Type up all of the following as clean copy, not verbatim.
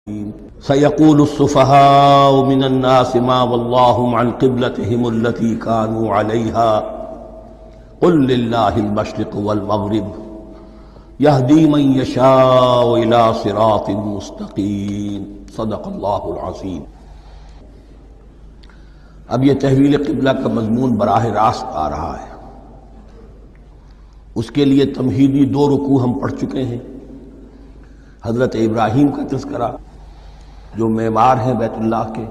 سيقول السفهاء من الناس ما واللهم عن قبلتهم التي كانوا عليها قل لله المشرق والمغرب يهدي من يشاء إلى صراط مستقيم صدق اللہ العظیم۔ اب یہ تحویل قبلہ کا مضمون براہ راست آ رہا ہے۔ اس کے لیے تمہیدی 2 رکوع ہم پڑھ چکے ہیں۔ حضرت ابراہیم کا تذکرہ جو معمار ہیں بیت اللہ کے،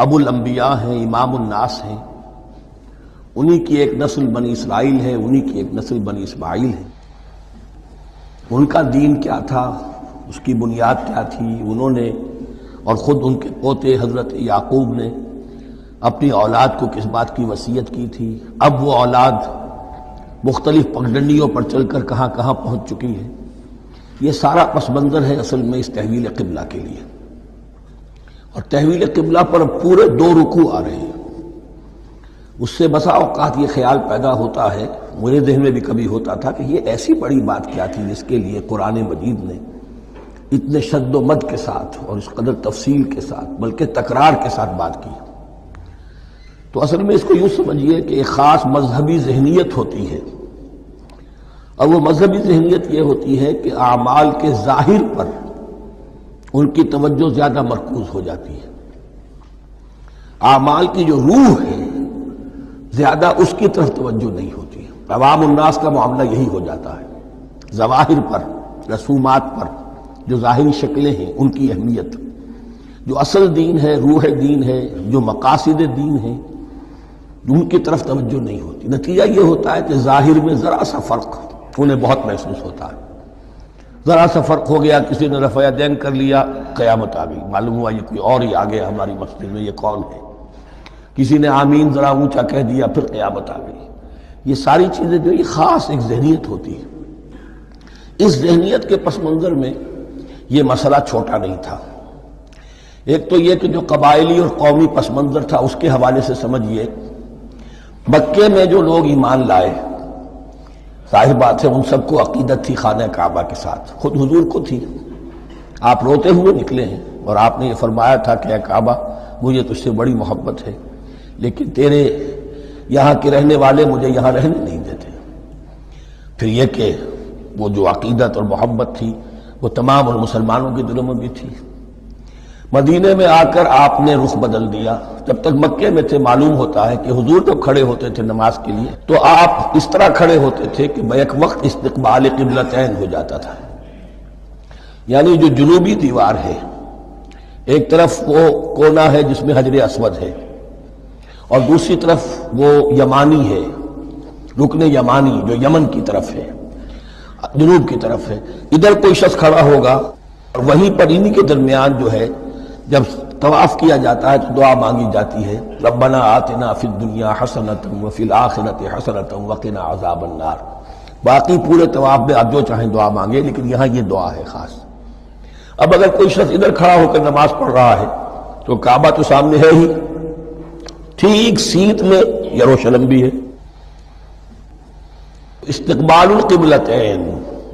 ابو الانبیاء ہیں، امام الناس ہیں، انہی کی ایک نسل بنی اسرائیل ہے، انہی کی ایک نسل بنی اسماعیل ہے۔ ان کا دین کیا تھا، اس کی بنیاد کیا تھی، انہوں نے اور خود ان کے پوتے حضرت یعقوب نے اپنی اولاد کو کس بات کی وصیت کی تھی، اب وہ اولاد مختلف پگڈنڈیوں پر چل کر کہاں کہاں پہنچ چکی ہے۔ یہ سارا پس منظر ہے اصل میں اس تحویل قبلہ کے لیے، اور تحویل قبلہ پر پورے 2 رکوع آ رہے ہیں۔ اس سے بسا اوقات یہ خیال پیدا ہوتا ہے، میرے ذہن میں بھی کبھی ہوتا تھا کہ یہ ایسی بڑی بات کیا تھی جس کے لیے قرآن مجید نے اتنے شد و مد کے ساتھ اور اس قدر تفصیل کے ساتھ بلکہ تکرار کے ساتھ بات کی۔ تو اصل میں اس کو یوں سمجھیے کہ ایک خاص مذہبی ذہنیت ہوتی ہے، اور وہ مذہبی ذہنیت یہ ہوتی ہے کہ اعمال کے ظاہر پر ان کی توجہ زیادہ مرکوز ہو جاتی ہے، اعمال کی جو روح ہے زیادہ اس کی طرف توجہ نہیں ہوتی ہے۔ عوام الناس کا معاملہ یہی ہو جاتا ہے، ظواہر پر، رسومات پر، جو ظاہری شکلیں ہیں ان کی اہمیت، جو اصل دین ہے، روح دین ہے، جو مقاصد دین ہے، ان کی طرف توجہ نہیں ہوتی۔ نتیجہ یہ ہوتا ہے کہ ظاہر میں ذرا سا فرق انہیں بہت محسوس ہوتا ہے، ذرا سا فرق ہو گیا، کسی نے رفع دین کر لیا، قیامت آ گئی، معلوم ہوا یہ کوئی اور ہی آ گیا ہماری مسجد میں، یہ کون ہے؟ کسی نے آمین ذرا اونچا کہہ دیا، پھر قیامت آ گئی۔ یہ ساری چیزیں جو یہ خاص ایک ذہنیت ہوتی ہے، اس ذہنیت کے پس منظر میں یہ مسئلہ چھوٹا نہیں تھا۔ ایک تو یہ کہ جو قبائلی اور قومی پس منظر تھا اس کے حوالے سے سمجھیے، مکے میں جو لوگ ایمان لائے، ظاہر بات ہے ان سب کو عقیدت تھی خانہ کعبہ کے ساتھ، خود حضور کو تھی۔ آپ روتے ہوئے نکلے ہیں اور آپ نے یہ فرمایا تھا کہ اے کعبہ مجھے تجھ سے بڑی محبت ہے، لیکن تیرے یہاں کے رہنے والے مجھے یہاں رہنے نہیں دیتے۔ پھر یہ کہ وہ جو عقیدت اور محبت تھی وہ تمام اور مسلمانوں کے دلوں میں بھی تھی۔ مدینے میں آ کر آپ نے رخ بدل دیا۔ جب تک مکے میں تھے معلوم ہوتا ہے کہ حضور جب کھڑے ہوتے تھے نماز کے لیے تو آپ اس طرح کھڑے ہوتے تھے کہ بیک وقت استقبال قبلتین ہو جاتا تھا، یعنی جو جنوبی دیوار ہے ایک طرف وہ کونا ہے جس میں حجر اسود ہے، اور دوسری طرف وہ یمانی ہے، رکن یمانی جو یمن کی طرف ہے، جنوب کی طرف ہے۔ ادھر کوئی شخص کھڑا ہوگا اور وہیں پر انہی کے درمیان جو ہے جب طواف کیا جاتا ہے تو دعا مانگی جاتی ہے، ربنا آتنا فی الدنیا حسنۃ وفی الآخرۃ حسنۃ وقنا عذاب النار۔ باقی پورے طواف میں آپ جو چاہیں دعا مانگے، لیکن یہاں یہ دعا ہے خاص۔ اب اگر کوئی شخص ادھر کھڑا ہو کر نماز پڑھ رہا ہے تو کعبہ تو سامنے ہے ہی، ٹھیک سیت میں یروشلم بھی ہے۔ استقبال القبلتین،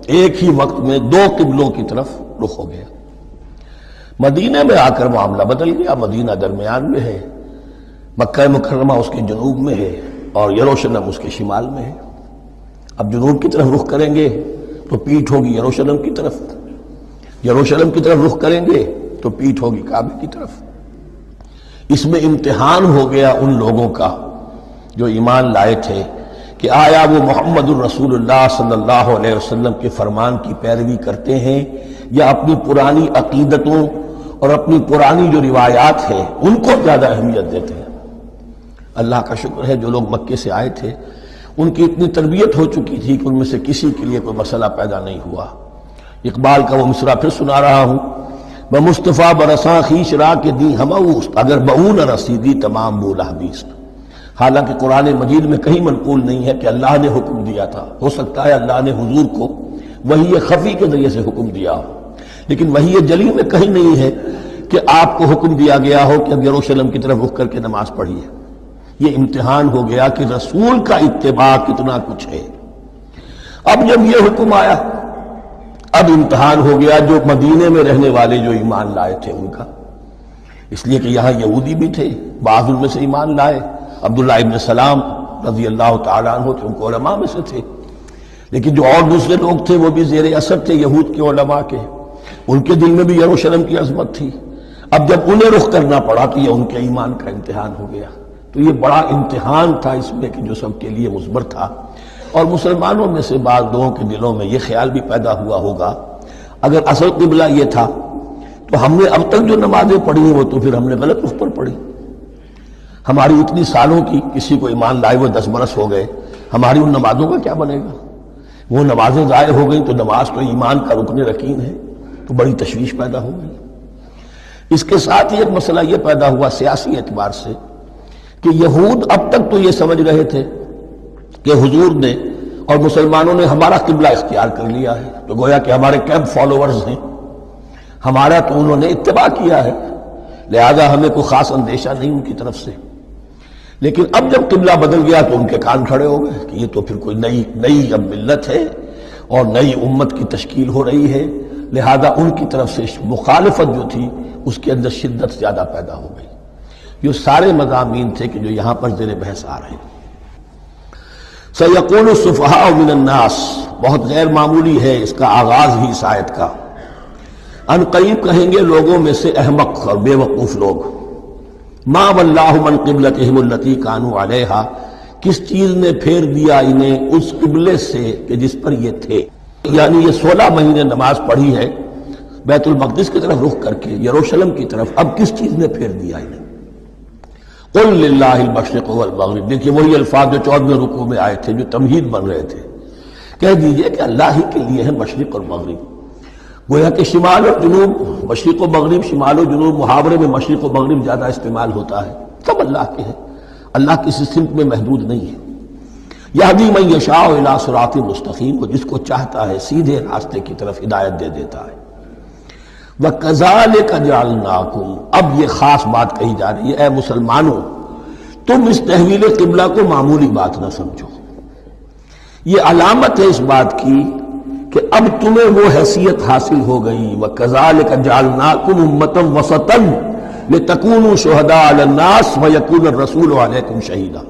ایک ہی وقت میں 2 قبلوں کی طرف رخ ہو گیا۔ مدینہ میں آ کر معاملہ بدل گیا، مدینہ درمیان میں ہے، مکہ مکرمہ اس کے جنوب میں ہے اور یروشلم اس کے شمال میں ہے۔ اب جنوب کی طرف رخ کریں گے تو پیٹھ ہوگی یروشلم کی طرف، یروشلم کی طرف رخ کریں گے تو پیٹھ ہوگی کعبے کی طرف۔ اس میں امتحان ہو گیا ان لوگوں کا جو ایمان لائے تھے کہ آیا وہ محمد الرسول اللہ صلی اللہ علیہ وسلم کے فرمان کی پیروی کرتے ہیں یا اپنی پرانی عقیدتوں اور اپنی پرانی جو روایات ہیں ان کو زیادہ اہمیت دیتے ہیں۔ اللہ کا شکر ہے جو لوگ مکے سے آئے تھے ان کی اتنی تربیت ہو چکی تھی کہ ان میں سے کسی کے لیے کوئی مسئلہ پیدا نہیں ہوا۔ اقبال کا وہ مصرع پھر سنا رہا ہوں، بمصطفیٰ برساں خیش را کے دی ہموست اگر بہو نہ رسیدی تمام بولا بیست۔ حالانکہ قرآن مجید میں کہیں منقول نہیں ہے کہ اللہ نے حکم دیا تھا، ہو سکتا ہے اللہ نے حضور کو وحی خفی کے ذریعے سے حکم دیا ہو، لیکن وحی جلی میں کہیں نہیں ہے کہ آپ کو حکم دیا گیا ہو کہ اب یروشلم کی طرف رخ کر کے نماز پڑھیے۔ یہ امتحان ہو گیا کہ رسول کا اتباع کتنا کچھ ہے۔ اب جب یہ حکم آیا، اب امتحان ہو گیا جو مدینے میں رہنے والے جو ایمان لائے تھے ان کا، اس لیے کہ یہاں یہودی بھی تھے، بعض ان میں سے ایمان لائے، عبداللہ ابن سلام رضی اللہ تعالیٰ عنہ تھے، ان کو علماء میں سے تھے، لیکن جو اور دوسرے لوگ تھے وہ بھی زیر اثر تھے یہود کے علماء کے، ان کے دل میں بھی یروشلم کی عظمت تھی۔ اب جب انہیں رخ کرنا پڑا تو یہ ان کے ایمان کا امتحان ہو گیا۔ تو یہ بڑا امتحان تھا اس میں کہ جو سب کے لیے مثبت تھا، اور مسلمانوں میں سے بعض لوگوں کے دلوں میں یہ خیال بھی پیدا ہوا ہوگا اگر اصل قبلہ یہ تھا تو ہم نے اب تک جو نمازیں پڑھی ہیں وہ تو پھر ہم نے غلط رخ پر پڑھی، ہماری اتنی سالوں کی کسی کو ایمان لائے ہوئے 10 برس ہو گئے، ہماری ان نمازوں کا کیا بنے گا؟ وہ نمازیں ضائع ہو گئیں تو نماز تو ایمان کا رکن رکین ہے، تو بڑی تشویش پیدا ہو گئی۔ اس کے ساتھ ہی ایک مسئلہ یہ پیدا ہوا سیاسی اعتبار سے کہ یہود اب تک تو یہ سمجھ رہے تھے کہ حضور نے اور مسلمانوں نے ہمارا قبلہ اختیار کر لیا ہے، تو گویا کہ ہمارے کیمپ فالوورز ہیں، ہمارا تو انہوں نے اتباع کیا ہے، لہذا ہمیں کوئی خاص اندیشہ نہیں ان کی طرف سے۔ لیکن اب جب قبلہ بدل گیا تو ان کے کان کھڑے ہو گئے کہ یہ تو پھر کوئی نئی اب ملت ہے اور نئی امت کی تشکیل ہو رہی ہے، لہذا ان کی طرف سے مخالفت جو تھی اس کے اندر شدت زیادہ پیدا ہو گئی۔ یہ سارے مضامین تھے کہ جو یہاں پر زیر بحث آ رہے ہیں۔ سَيَقُولُ السُّفَهَاءُ مِنَ النَّاسِ، بہت غیر معمولی ہے اس کا آغاز ہی اس آیت کا۔ ان قریب کہیں گے لوگوں میں سے احمق اور بے وقوف لوگ، ما وَاللَّهُ مَنْ قِبْلَتِهِمُ الَّتِي كَانُوا عَلَيْهَا، کس چیز نے پھیر دیا انہیں اس قبلے سے کہ جس پر یہ تھے، یعنی یہ 16 مہینے نماز پڑھی ہے بیت المقدس کی طرف رخ کر کے، یروشلم کی طرف، اب کس چیز نے پھیر دیا انہیں؟ قُلْ لِلَّهِ الْمَشْرِقُ وَالْمَغْرِبُ، دیکھیے وہی الفاظ جو 14ویں رکوع میں آئے تھے جو تمہید بن رہے تھے، کہہ دیجئے کہ اللہ ہی کے لیے ہے مشرق اور مغرب۔ گویا کہ شمال اور جنوب، مشرق و مغرب، شمال و جنوب، محاورے میں مشرق و مغرب زیادہ استعمال ہوتا ہے، سب اللہ کے ہیں، اللہ کسی سمت میں محدود نہیں ہے۔ یہدی من یشاء الی صراط مستقیم، وہ جس کو چاہتا ہے سیدھے راستے کی طرف ہدایت دے دیتا ہے۔ وَكَذَلِكَ جَعَلْنَاكُمْ، اب یہ خاص بات کہی جا رہی ہے، اے مسلمانوں تم اس تحویل قبلہ کو معمولی بات نہ سمجھو، یہ علامت ہے اس بات کی کہ اب تمہیں وہ حیثیت حاصل ہو گئی۔ وَكَذَلِكَ جَعَلْنَاكُمْ أُمَّةً وَسَطًا لِتَكُونُوا شُهَدَاءَ عَلَى النَّاسِ وَيَكُونَ الرَّسُولُ عَلَيْكُمْ شَهِيدًا،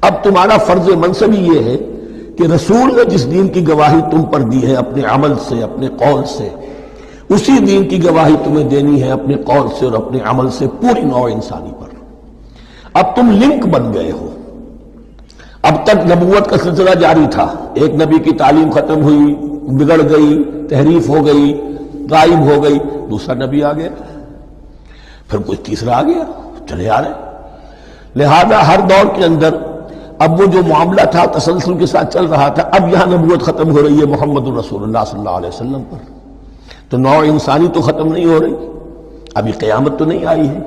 اب تمہارا فرض منصب یہ ہے کہ رسول نے جس دین کی گواہی تم پر دی ہے اپنے عمل سے، اپنے قول سے، اسی دین کی گواہی تمہیں دینی ہے اپنے قول سے اور اپنے عمل سے پوری نوع انسانی پر۔ اب تم لنک بن گئے ہو، اب تک نبوت کا سلسلہ جاری تھا، ایک نبی کی تعلیم ختم ہوئی، بگڑ گئی، تحریف ہو گئی، غائب ہو گئی، دوسرا نبی آ گیا، پھر کوئی تیسرا آ گیا، چلے آ رہے، لہذا ہر دور کے اندر اب وہ جو معاملہ تھا تسلسل کے ساتھ چل رہا تھا، اب یہاں نبوت ختم ہو رہی ہے محمد الرسول اللہ صلی اللہ علیہ وسلم پر، تو نوع انسانی تو ختم نہیں ہو رہی، ابھی قیامت تو نہیں آئی ہے،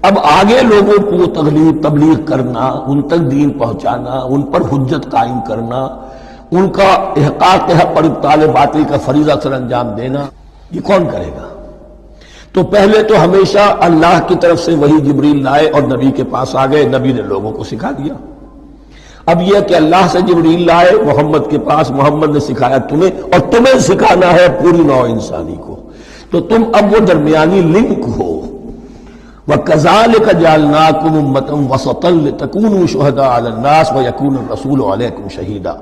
اب آگے لوگوں کو تبلیغ کرنا، ان تک دین پہنچانا، ان پر حجت قائم کرنا، ان کا احقاق حق پر ابطال باطل کا فریضہ سر انجام دینا، یہ کون کرے گا؟ تو پہلے تو ہمیشہ اللہ کی طرف سے وہی جبریل لائے اور نبی کے پاس آ گئے، نبی نے لوگوں کو سکھا دیا۔ اب یہ کہ اللہ سے جبریل لائے محمد کے پاس، محمد نے سکھایا تمہیں، اور تمہیں سکھانا ہے پوری نوع انسانی کو، تو تم اب وہ درمیانی لنک ہو۔ وَكَذَلِكَ جَعَلْنَاكُمْ أُمَّةً وَسَطًا لِتَكُونُوا شُهَدَاءَ عَلَى النَّاسِ وَيَكُونَ الرَّسُولُ عَلَيْكُمْ شَهِيدًا،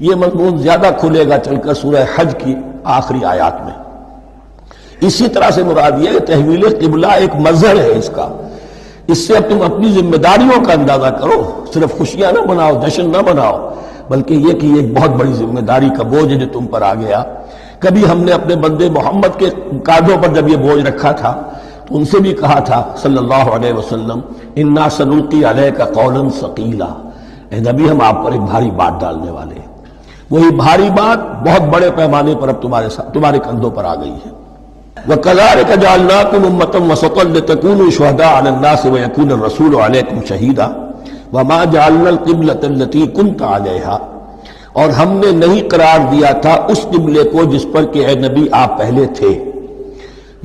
یہ مضمون زیادہ کھلے گا چل کر سورہ حج کی آخری آیات میں۔ اسی طرح سے مراد یہ ہے تحویل قبلہ ایک مظہر ہے اس کا، اس سے اب تم اپنی ذمہ داریوں کا اندازہ کرو، صرف خوشیاں نہ مناؤ، جشن نہ مناؤ، بلکہ یہ کہ یہ ایک بہت بڑی ذمہ داری کا بوجھ ہے جو تم پر آ گیا۔ کبھی ہم نے اپنے بندے محمد کے کاندھوں پر جب یہ بوجھ رکھا تھا تو ان سے بھی کہا تھا صلی اللہ علیہ وسلم، اِنَّا سَنُلْقِي عَلَيْكَ قَوْلًا ثَقِيلًا، اے نبی ہم آپ پر ایک بھاری بات ڈالنے والے ہیں، وہی بھاری بات بہت بڑے پیمانے پر اب تمہارے کندھوں پر آ گئی ہے۔ وَكَذَلِكَ جَعَلْنَاكُمْ أُمَّةً وَسَطًا لِتَكُونُوا شُهَدَاءَ عَلَى النَّاسِ وَيَكُونَ الرَّسُولُ عَلَيْكُمْ شَهِيدًا وَمَا جَعَلْنَا الْقِبْلَةَ الَّتِي كُنْتَ عَلَيْهَا، اور ہم نے نہیں قرار دیا تھا اس قبلے کو جس پر کہ اے نبی آپ پہلے تھے۔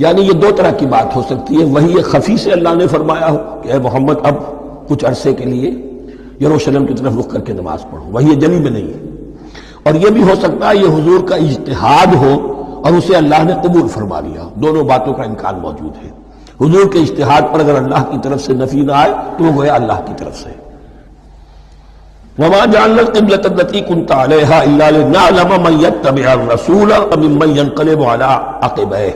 یعنی یہ دو طرح کی بات ہو سکتی ہے، وہی خفی سے اللہ نے فرمایا ہو کہ اے محمد اب کچھ عرصے کے لیے یروشلم کی طرف رخ کر کے نماز پڑھو، وہی جلی میں نہیں ہے، اور یہ بھی ہو سکتا ہے یہ حضور کا اجتہاد ہو اور اسے اللہ نے قبول فرما لیا، دونوں باتوں کا امکان موجود ہے۔ حضور کے اجتہاد پر اگر اللہ کی طرف سے نفی نہ آئے تو وہ گویا اللہ کی طرف سے۔ وَمَا جَعَلْنَا الْقِبْلَةَ الَّتِي كُنْتَ عَلَيْهَا إِلَّا لِنَعْلَمَ مَن يَتَّبِعُ الرَّسُولَ وَمِمَّن يَنقَلِبُ عَلَىٰ عَقِبَيْهِ،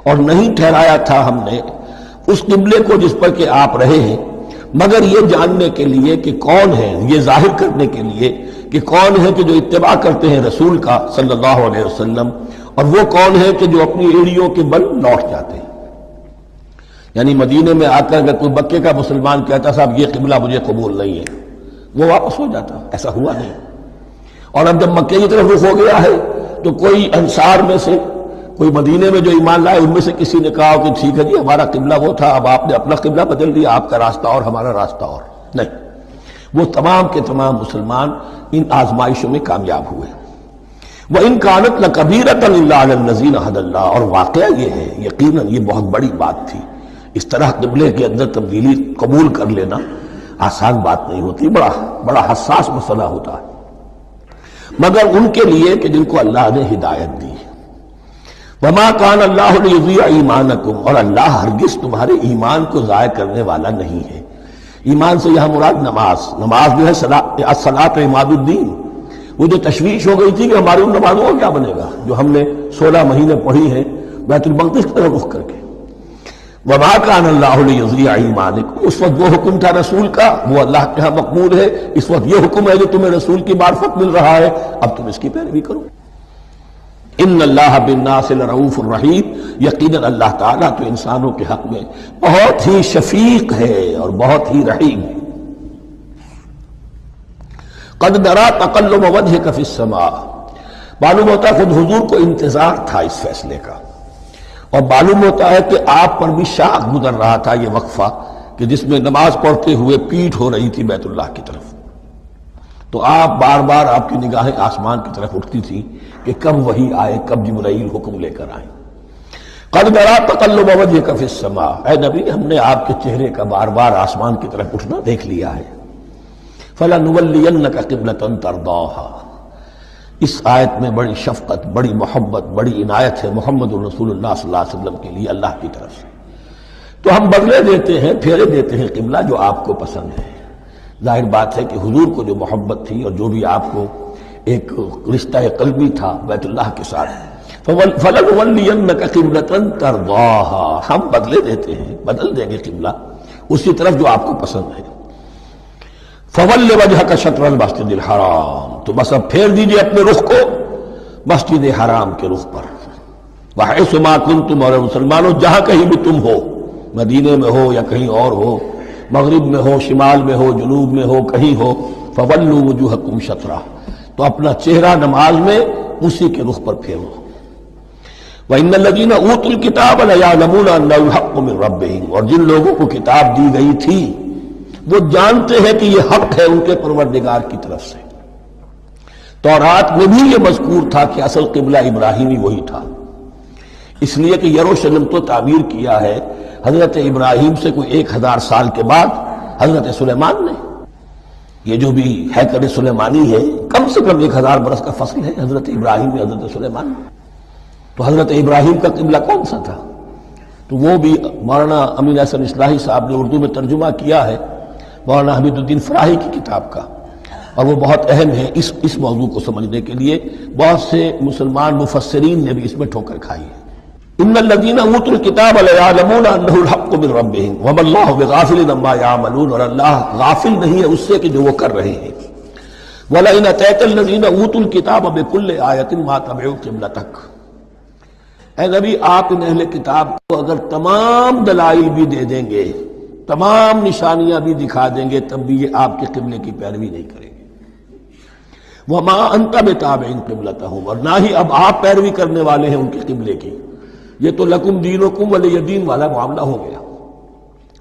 اور نہیں ٹھہرایا تھا ہم نے اس قبلے کو جس پر کہ آپ رہے ہیں مگر یہ جاننے کے لیے کہ کون ہے، یہ ظاہر کرنے کے لیے کہ کون ہے کہ جو اتباع کرتے ہیں رسول کا صلی اللہ علیہ وسلم، اور وہ کون ہے کہ جو اپنی ایڑیوں کے بل لوٹ جاتے ہیں۔ یعنی مدینے میں آ کر اگر کوئی مکے کا مسلمان کہتا صاحب یہ قبلہ مجھے قبول نہیں ہے، وہ واپس ہو جاتا، ایسا ہوا نہیں۔ اور اب جب مکے کی طرف رخ ہو گیا ہے تو کوئی انصار میں سے کوئی مدینے میں جو ایمان لائے ان میں سے کسی نے کہا کہ ٹھیک ہے جی ہمارا قبلہ وہ تھا، اب آپ نے اپنا قبلہ بدل دیا، آپ کا راستہ اور ہمارا راستہ اور، نہیں، وہ تمام کے تمام مسلمان ان آزمائشوں میں کامیاب ہوئے۔ وَإِن كَانَتْ لَكَبِيرَةً إِلَّا عَلَى الَّذِينَ هَدَى اللَّهُ، اور واقعہ یہ ہے یقیناً یہ بہت بڑی بات تھی، اس طرح قبلے کے اندر تبدیلی قبول کر لینا آسان بات نہیں ہوتی، بڑا حساس مسئلہ ہوتا ہے، مگر ان کے لیے کہ جن کو اللہ نے ہدایت دی۔ وَمَا كَانَ اللَّهُ لِيُضِيعَ إِيمَانَكُمْ، اور اللہ ہرگز تمہارے ایمان کو ضائع کرنے والا نہیں ہے۔ ایمان سے یہاں مراد نماز جو ہے الصلاۃ عماد الدین، وہ جو تشویش ہو گئی تھی کہ ہماری ان نمازوں کو کیا بنے گا جو ہم نے 16 مہینے پڑھی ہیں بیت المقدس کی طرف رخ کر کے۔ وَمَا كَانَ اللَّهُ لِيُضِيعَ إِيمَانَكُمْ، اس وقت وہ حکم تھا رسول کا، وہ اللہ کے ہاں مقبول ہے، اس وقت یہ حکم ہے جو تمہیں رسول کی معرفت مل رہا ہے، اب تم اس کی پیروی کرو۔ ان اللہ بالناس لرؤوف الرحیم، یقیناً اللہ تعالیٰ تو انسانوں کے حق میں بہت ہی شفیق ہے اور بہت ہی رحیم ہے۔ قد نرى تقلب وجهك في السماء، معلوم ہوتا ہے خود حضور کو انتظار تھا اس فیصلے کا، اور معلوم ہوتا ہے کہ آپ پر بھی شاق گزر رہا تھا یہ وقفہ کہ جس میں نماز پڑھتے ہوئے پیٹھ ہو رہی تھی بیت اللہ کی طرف، تو آپ بار بار آپ کی نگاہیں آسمان کی طرف اٹھتی تھی کہ کب وحی آئے، کب جبرائیل حکم لے کر آئے۔ قد نرى تقلب وجهك في السماء، اے نبی ہم نے آپ کے چہرے کا بار بار آسمان کی طرف اٹھنا دیکھ لیا ہے۔ فَلَنُوَلِّيَنَّكَ قِبْلَةً تَرْضَاهَا، اس آیت میں بڑی شفقت، بڑی محبت، بڑی عنایت ہے محمد رسول اللہ صلی اللہ علیہ وسلم کے لیے اللہ کی طرف سے۔ تو ہم بدلے دیتے ہیں، پھیرے دیتے ہیں قبلہ جو آپ کو پسند ہے۔ ظاہر بات ہے کہ حضور کو جو محبت تھی اور جو بھی آپ کو ایک رشتہ قلبی تھا بیت اللہ کے ساتھ، فَلَنُوَلِّيَنَّكَ قِبْلَةً تَرْضَاهَا، ہم بدلے دیتے ہیں، بدل دیں گے قبلہ اسی طرف جو آپ کو پسند ہے۔ فَوَلِّ وَجْهَكَ شَطْرَ الْمَسْجِدِ الْحَرَامِ، تو بس اب پھیر دیجئے اپنے رخ کو مسجد حرام کے رخ پر۔ وَحَيْثُ مَا كُنْتُمْ، اور مسلمانوں جہاں کہیں بھی تم ہو، مدینے میں ہو یا کہیں اور ہو، مغرب میں ہو، شمال میں ہو، جنوب میں ہو، کہیں ہو، فَوَلُّوا وُجُوهَكُمْ شَطْرَهُ، تو اپنا چہرہ نماز میں اسی کے رخ پر پھیرو۔ وَإِنَّ الَّذِينَ أُوتُوا الْكِتَابَ لَيَعْلَمُونَ أَنَّهُ الْحَقُّ مِنْ رَبِّهِمْ، اور جن لوگوں کو کتاب دی گئی تھی وہ جانتے ہیں کہ یہ حق ہے ان کے پروردگار کی طرف سے۔ تورات میں بھی یہ مذکور تھا کہ اصل قبلہ ابراہیمی وہی تھا، اس لیے کہ یروشلم تو تعمیر کیا ہے حضرت ابراہیم سے کوئی 1000 سال کے بعد حضرت سلیمان نے۔ یہ جو بھی ہیکل سلیمانی ہے کم سے کم 1000 برس کا فصل ہے حضرت ابراہیم میں حضرت سلیمان میں۔ تو حضرت ابراہیم کا قبلہ کون سا تھا؟ تو وہ بھی مولانا امین احسن اصلاحی صاحب نے اردو میں ترجمہ کیا ہے مولانا حمید الدین فراہی کی کتاب کا، اور وہ بہت اہم ہے اس موضوع کو سمجھنے کے لیے۔ بہت سے مسلمان مفسرین نے بھی اس میں ٹھوکر کھائی ہے۔ ان الذین اوتوا الکتاب لیعلمون انہ الحق من ربہم وما اللہ بغافل عما یعملون، اور اللہ غافل نہیں ہے اس سے کہ جو وہ کر رہے ہیں۔ ولئن اتیت الذین اوتوا الکتاب بکل آیۃ ما تبعوا قبلتک، اے نبی آپ ان اہل کتاب کو اگر تمام دلائل بھی دے دیں گے، تمام نشانیاں بھی دکھا دیں گے، تب بھی یہ آپ کے قبلے کی پیروی نہیں کریں گے۔ وما انت بتابع قبلتہم، اور نہ ہی اب آپ پیروی کرنے والے ہیں ان کے قبلے کی۔ یہ تو لکم دینکم ولی دین والا معاملہ ہو گیا۔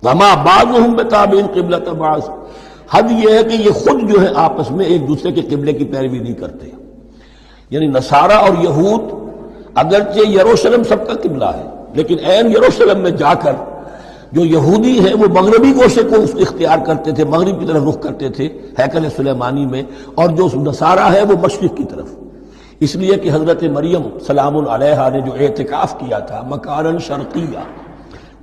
وما بعضهم بتابع قبلۃ بعض، حد یہ ہے کہ یہ خود جو ہے آپس میں ایک دوسرے کے قبلے کی پیروی نہیں کرتے۔ یعنی نصارہ اور یہود اگرچہ یروشلم سب کا قبلہ ہے، لیکن عین یروشلم میں جا کر جو یہودی ہیں وہ مغربی گوشے کو اختیار کرتے تھے، مغرب کی طرف رخ کرتے تھے ہیکل سلیمانی میں، اور جو نصارہ ہے وہ مشرق کی طرف، اس لیے کہ حضرت مریم سلام علیہا نے جو اعتکاف کیا تھا مکاناً شرقیہ،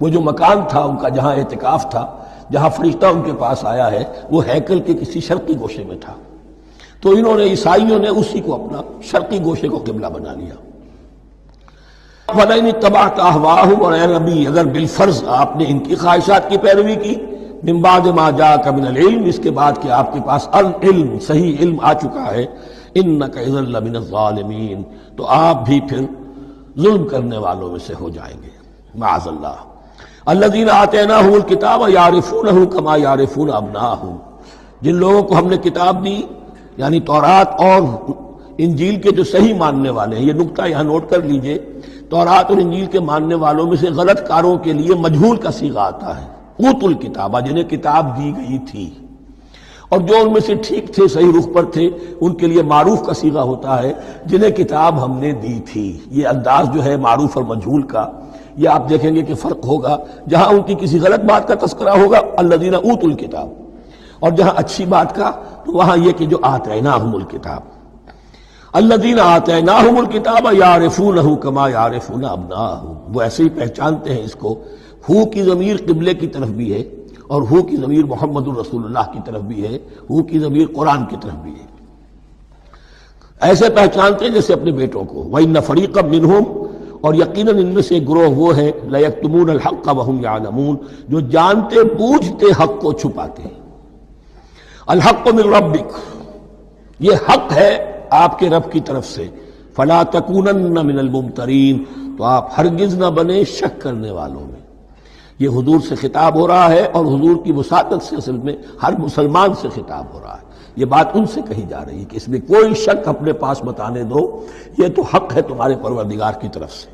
وہ جو مکان تھا ان کا جہاں اعتکاف تھا، جہاں فرشتہ ان کے پاس آیا ہے، وہ ہیکل کے کسی شرقی گوشے میں تھا، تو انہوں نے عیسائیوں نے اسی کو اپنا شرقی گوشے کو قبلہ بنا لیا۔ وَلَئِنِ اتَّبَعْتَ أَهْوَاءَهُمْ، اور اے نبی اگر بالفرض آپ نے ان کی خواہشات کی پیروی کی، من بعد ما جاءك من العلم، اس کے بعد کہ آپ کے پاس العلم صحیح علم آ چکا ہے، إِنَّكَ إِذًا لَّمِنَ الظَّالِمِينَ، تو آپ بھی پھر ظلم کرنے والوں میں سے ہو جائیں گے، معاذ اللہ۔ الذین آتیناہم الکتاب یعرفونہ کما یعرفون ابناءہم، جن لوگوں کو ہم نے کتاب دی یعنی تورات اور انجیل کے جو صحیح ماننے والے ہیں، یہ نکتہ یہاں نوٹ کر لیجئے، تورات اور انجیل کے ماننے والوں میں سے غلط کاروں کے لیے مجہول کا صیغہ آتا ہے، اوتوا الکتابہ، جنہیں کتاب دی گئی تھی، اور جو ان میں سے ٹھیک تھے، صحیح رخ پر تھے، ان کے لیے معروف کا صیغہ ہوتا ہے جنہیں کتاب ہم نے دی تھی۔ یہ انداز جو ہے معروف اور مجہول کا، یہ آپ دیکھیں گے کہ فرق ہوگا، جہاں ان کی کسی غلط بات کا تذکرہ ہوگا الذین اوتوا الکتاب، اور جہاں اچھی بات کا تو وہاں یہ کہ جو آتیناہم الکتاب، الذین آتیناہم الکتاب یعرفونہ کما یعرفون ابناءہم، وہ ایسے ہی پہچانتے ہیں اس کو۔ ہو کی ضمیر قبلے کی طرف بھی ہے، اور ہو کی ضمیر محمد الرسول اللہ کی طرف بھی ہے، ہو کی ضمیر قرآن کی طرف بھی ہے، ایسے پہچانتے ہیں جیسے اپنے بیٹوں کو۔ وَإِنَّ فَرِيقًا مِّنْهُمْ، اور یقیناً ان میں سے ایک گروہ وہ ہے لَيَكْتُمُونَ الْحَقَّ وَهُمْ يَعْلَمُونَ، جو جانتے بوجھتے حق کو چھپاتے ہیں۔ الحق من ربک، یہ حق ہے آپ کے رب کی طرف سے، فلا تکونن من الممترین، تو آپ ہرگز نہ بنے شک کرنے والوں میں۔ یہ حضور سے خطاب ہو رہا ہے، اور حضور کی وساطت سے اصل میں ہر مسلمان سے خطاب ہو رہا ہے۔ یہ بات ان سے کہی جا رہی ہے کہ اس میں کوئی شک اپنے پاس مت آنے دو، یہ تو حق ہے تمہارے پروردگار کی طرف سے۔